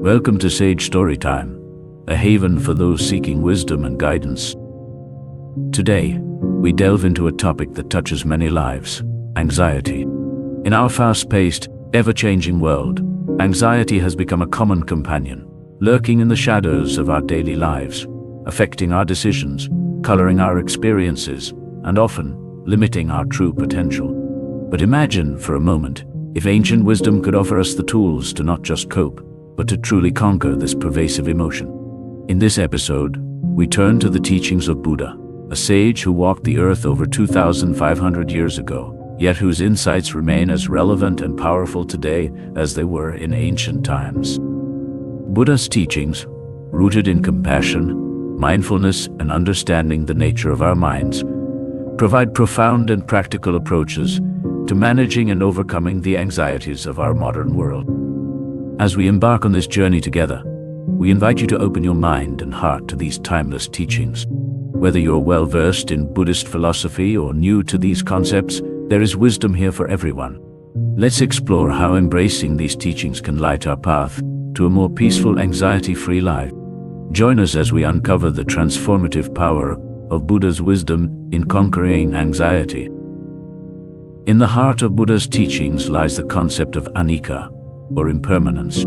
Welcome to Sage Storytime, a haven for those seeking wisdom and guidance. Today, we delve into a topic that touches many lives: anxiety. In our fast-paced, ever-changing world, anxiety has become a common companion, lurking in the shadows of our daily lives, affecting our decisions, coloring our experiences, and often limiting our true potential. But imagine for a moment if ancient wisdom could offer us the tools to not just cope, but to truly conquer this pervasive emotion. In this episode, we turn to the teachings of Buddha, a sage who walked the earth over 2,500 years ago, yet whose insights remain as relevant and powerful today as they were in ancient times. Buddha's teachings, rooted in compassion, mindfulness, and understanding the nature of our minds, provide profound and practical approaches to managing and overcoming the anxieties of our modern world. As we embark on this journey together, we invite you to open your mind and heart to these timeless teachings. Whether you're well-versed in Buddhist philosophy or new to these concepts, there is wisdom here for everyone. Let's explore how embracing these teachings can light our path to a more peaceful, anxiety-free life. Join us as we uncover the transformative power of Buddha's wisdom in conquering anxiety. In the heart of Buddha's teachings lies the concept of anicca, or impermanence.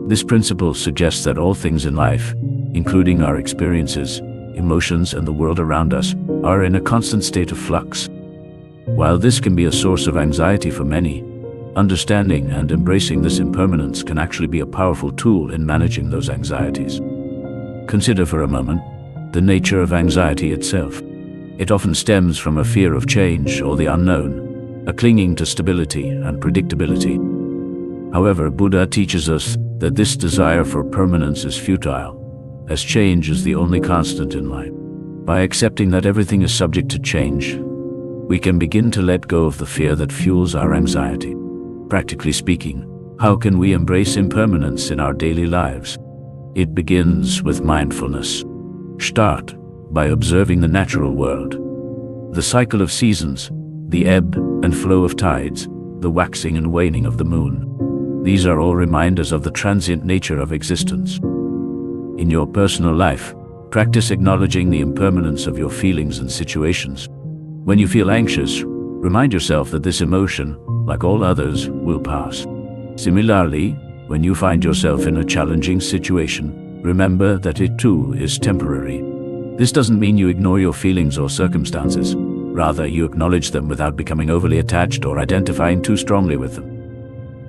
This principle suggests that all things in life, including our experiences, emotions, and the world around us, are in a constant state of flux. While this can be a source of anxiety for many, understanding and embracing this impermanence can actually be a powerful tool in managing those anxieties. Consider for a moment the nature of anxiety itself. It often stems from a fear of change or the unknown, a clinging to stability and predictability. However, Buddha teaches us that this desire for permanence is futile, as change is the only constant in life. By accepting that everything is subject to change, we can begin to let go of the fear that fuels our anxiety. Practically speaking, how can we embrace impermanence in our daily lives? It begins with mindfulness. Start by observing the natural world. The cycle of seasons, the ebb and flow of tides, the waxing and waning of the moon. These are all reminders of the transient nature of existence. In your personal life, practice acknowledging the impermanence of your feelings and situations. When you feel anxious, remind yourself that this emotion, like all others, will pass. Similarly, when you find yourself in a challenging situation, remember that it too is temporary. This doesn't mean you ignore your feelings or circumstances. Rather, you acknowledge them without becoming overly attached or identifying too strongly with them.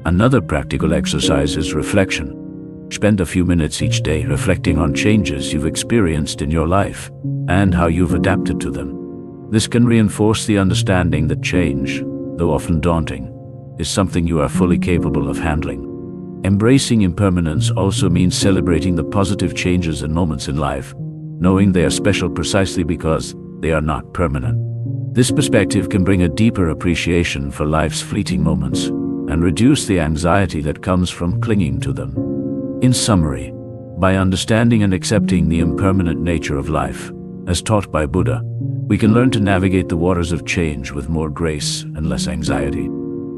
Another practical exercise is reflection. Spend a few minutes each day reflecting on changes you've experienced in your life and how you've adapted to them. This can reinforce the understanding that change, though often daunting, is something you are fully capable of handling. Embracing impermanence also means celebrating the positive changes and moments in life, knowing they are special precisely because they are not permanent. This perspective can bring a deeper appreciation for life's fleeting moments and reduce the anxiety that comes from clinging to them. In summary, by understanding and accepting the impermanent nature of life, as taught by Buddha, we can learn to navigate the waters of change with more grace and less anxiety.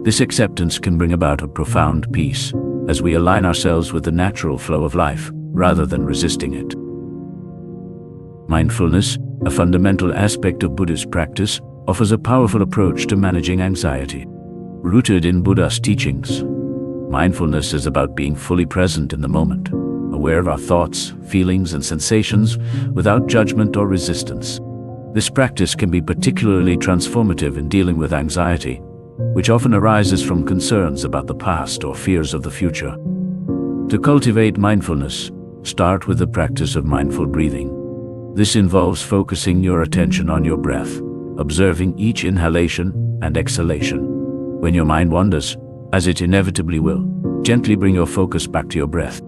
This acceptance can bring about a profound peace as we align ourselves with the natural flow of life rather than resisting it. Mindfulness, a fundamental aspect of Buddhist practice, offers a powerful approach to managing anxiety. Rooted in Buddha's teachings, mindfulness is about being fully present in the moment, aware of our thoughts, feelings, and sensations without judgment or resistance. This practice can be particularly transformative in dealing with anxiety, which often arises from concerns about the past or fears of the future. To cultivate mindfulness, start with the practice of mindful breathing. This involves focusing your attention on your breath, observing each inhalation and exhalation. When your mind wanders, as it inevitably will, gently bring your focus back to your breath.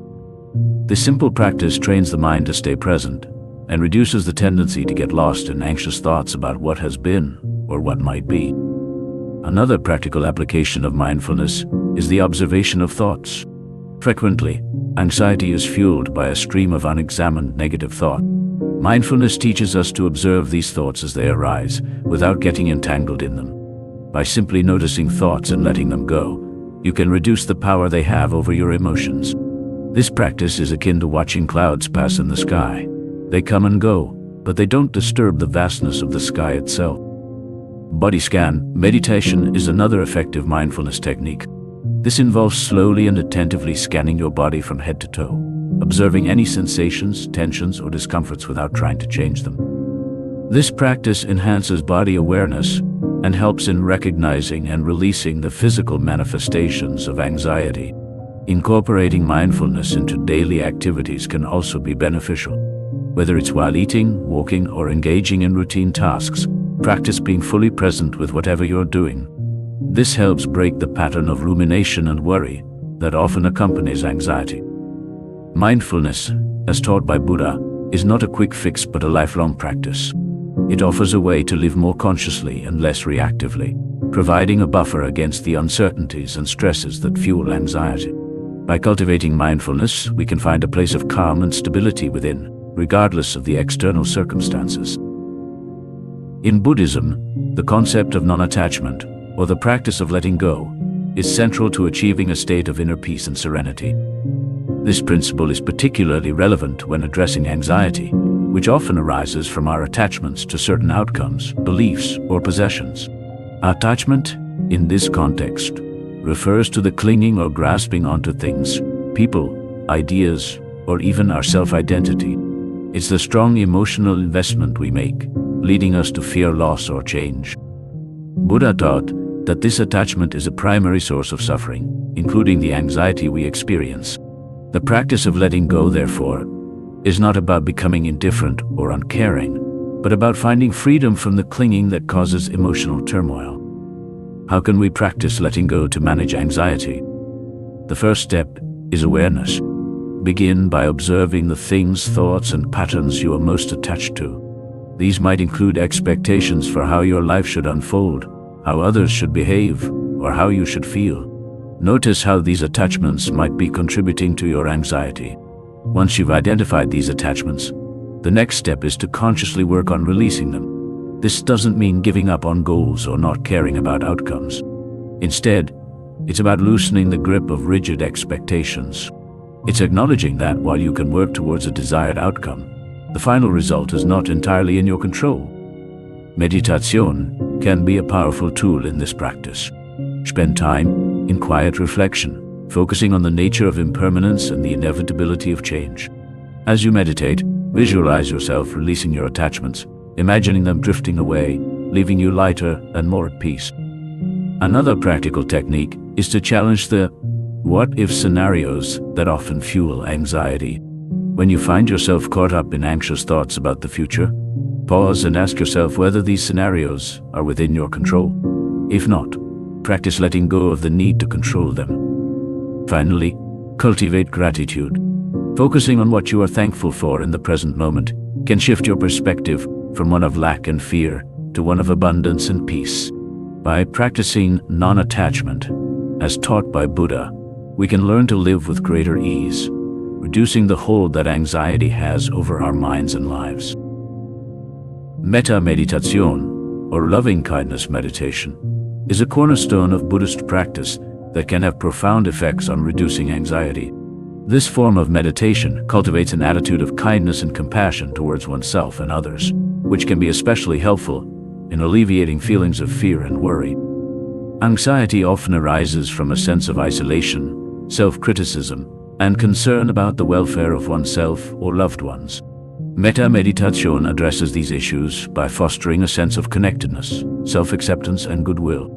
This simple practice trains the mind to stay present and reduces the tendency to get lost in anxious thoughts about what has been or what might be. Another practical application of mindfulness is the observation of thoughts. Frequently, anxiety is fueled by a stream of unexamined negative thought. Mindfulness teaches us to observe these thoughts as they arise, without getting entangled in them. By simply noticing thoughts and letting them go, you can reduce the power they have over your emotions. This practice is akin to watching clouds pass in the sky. They come and go, but they don't disturb the vastness of the sky itself. Body scan meditation is another effective mindfulness technique. This involves slowly and attentively scanning your body from head to toe, observing any sensations, tensions, or discomforts without trying to change them. This practice enhances body awareness and helps in recognizing and releasing the physical manifestations of anxiety. Incorporating mindfulness into daily activities can also be beneficial. Whether it's while eating, walking, or engaging in routine tasks, practice being fully present with whatever you're doing. This helps break the pattern of rumination and worry that often accompanies anxiety. Mindfulness, as taught by Buddha, is not a quick fix but a lifelong practice. It offers a way to live more consciously and less reactively, providing a buffer against the uncertainties and stresses that fuel anxiety. By cultivating mindfulness, we can find a place of calm and stability within, regardless of the external circumstances. In Buddhism, the concept of non-attachment, or the practice of letting go, is central to achieving a state of inner peace and serenity. This principle is particularly relevant when addressing anxiety, which often arises from our attachments to certain outcomes, beliefs, or possessions. Attachment, in this context, refers to the clinging or grasping onto things, people, ideas, or even our self-identity. It's the strong emotional investment we make, leading us to fear loss or change. Buddha taught that this attachment is a primary source of suffering, including the anxiety we experience. The practice of letting go, therefore, is not about becoming indifferent or uncaring, but about finding freedom from the clinging that causes emotional turmoil. How can we practice letting go to manage anxiety? The first step is awareness. Begin by observing the things, thoughts, and patterns you are most attached to. These might include expectations for how your life should unfold, how others should behave, or how you should feel. Notice how these attachments might be contributing to your anxiety. Once you've identified these attachments, the next step is to consciously work on releasing them. This doesn't mean giving up on goals or not caring about outcomes. Instead, it's about loosening the grip of rigid expectations. It's acknowledging that while you can work towards a desired outcome, the final result is not entirely in your control. Meditation can be a powerful tool in this practice. Spend time in quiet reflection, focusing on the nature of impermanence and the inevitability of change. As you meditate, visualize yourself releasing your attachments, imagining them drifting away, leaving you lighter and more at peace. Another practical technique is to challenge the what-if scenarios that often fuel anxiety. When you find yourself caught up in anxious thoughts about the future, pause and ask yourself whether these scenarios are within your control. If not, practice letting go of the need to control them. Finally, cultivate gratitude. Focusing on what you are thankful for in the present moment can shift your perspective from one of lack and fear to one of abundance and peace. By practicing non-attachment, as taught by Buddha, we can learn to live with greater ease, reducing the hold that anxiety has over our minds and lives. Metta meditation, or loving-kindness meditation, is a cornerstone of Buddhist practice that can have profound effects on reducing anxiety. This form of meditation cultivates an attitude of kindness and compassion towards oneself and others, which can be especially helpful in alleviating feelings of fear and worry. Anxiety often arises from a sense of isolation, self-criticism, and concern about the welfare of oneself or loved ones. Metta meditation addresses these issues by fostering a sense of connectedness, self-acceptance, and goodwill.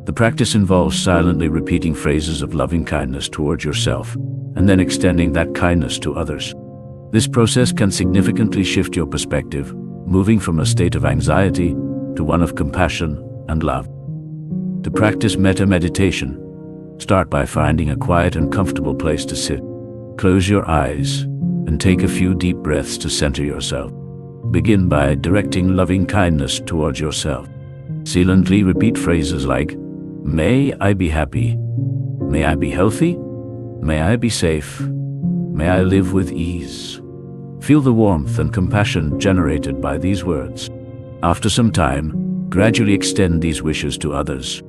The practice involves silently repeating phrases of loving kindness towards yourself, and then extending that kindness to others. This process can significantly shift your perspective, moving from a state of anxiety to one of compassion and love. To practice metta meditation, start by finding a quiet and comfortable place to sit. Close your eyes and take a few deep breaths to center yourself. Begin by directing loving kindness towards yourself. Silently repeat phrases like, "May I be happy. May I be healthy. May I be safe. May I live with ease." Feel the warmth and compassion generated by these words. After some time, gradually extend these wishes to others.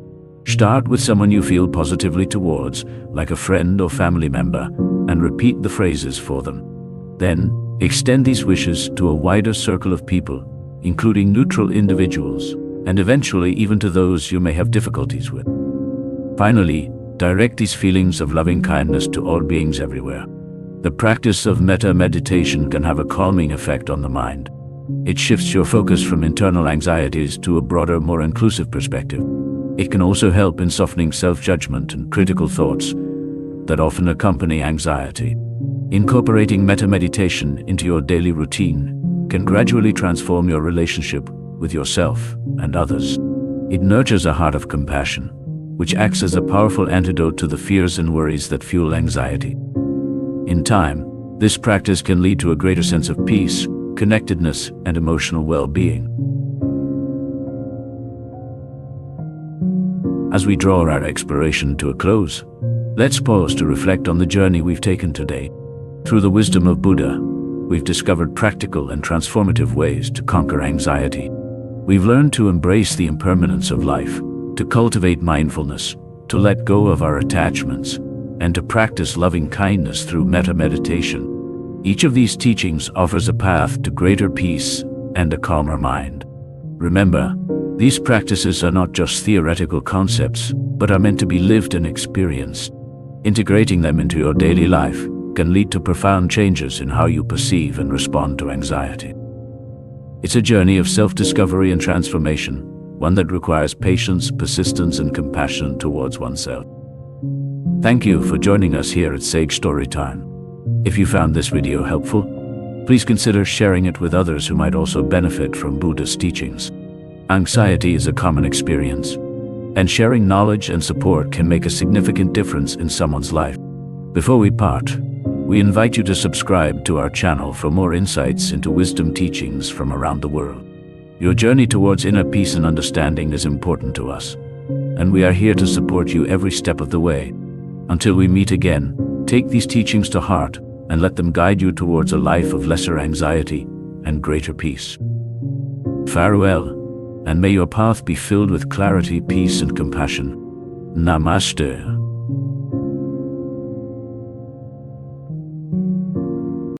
Start with someone you feel positively towards, like a friend or family member, and repeat the phrases for them. Then, extend these wishes to a wider circle of people, including neutral individuals, and eventually even to those you may have difficulties with. Finally, direct these feelings of loving kindness to all beings everywhere. The practice of metta meditation can have a calming effect on the mind. It shifts your focus from internal anxieties to a broader, more inclusive perspective. It can also help in softening self-judgment and critical thoughts that often accompany anxiety. Incorporating metta meditation into your daily routine can gradually transform your relationship with yourself and others. It nurtures a heart of compassion, which acts as a powerful antidote to the fears and worries that fuel anxiety. In time, this practice can lead to a greater sense of peace, connectedness, and emotional well-being. As we draw our exploration to a close, let's pause to reflect on the journey we've taken today. Through the wisdom of Buddha, we've discovered practical and transformative ways to conquer anxiety. We've learned to embrace the impermanence of life, to cultivate mindfulness, to let go of our attachments, and to practice loving kindness through metta meditation. Each of these teachings offers a path to greater peace and a calmer mind. Remember, these practices are not just theoretical concepts, but are meant to be lived and experienced. Integrating them into your daily life can lead to profound changes in how you perceive and respond to anxiety. It's a journey of self-discovery and transformation, one that requires patience, persistence, and compassion towards oneself. Thank you for joining us here at Sage Storytime. If you found this video helpful, please consider sharing it with others who might also benefit from Buddha's teachings. Anxiety is a common experience, and sharing knowledge and support can make a significant difference in someone's life. Before we part, we invite you to subscribe to our channel for more insights into wisdom teachings from around the world. Your journey towards inner peace and understanding is important to us, and we are here to support you every step of the way. Until we meet again, take these teachings to heart and let them guide you towards a life of lesser anxiety and greater peace. Farewell, and may your path be filled with clarity, peace, and compassion. Namaste.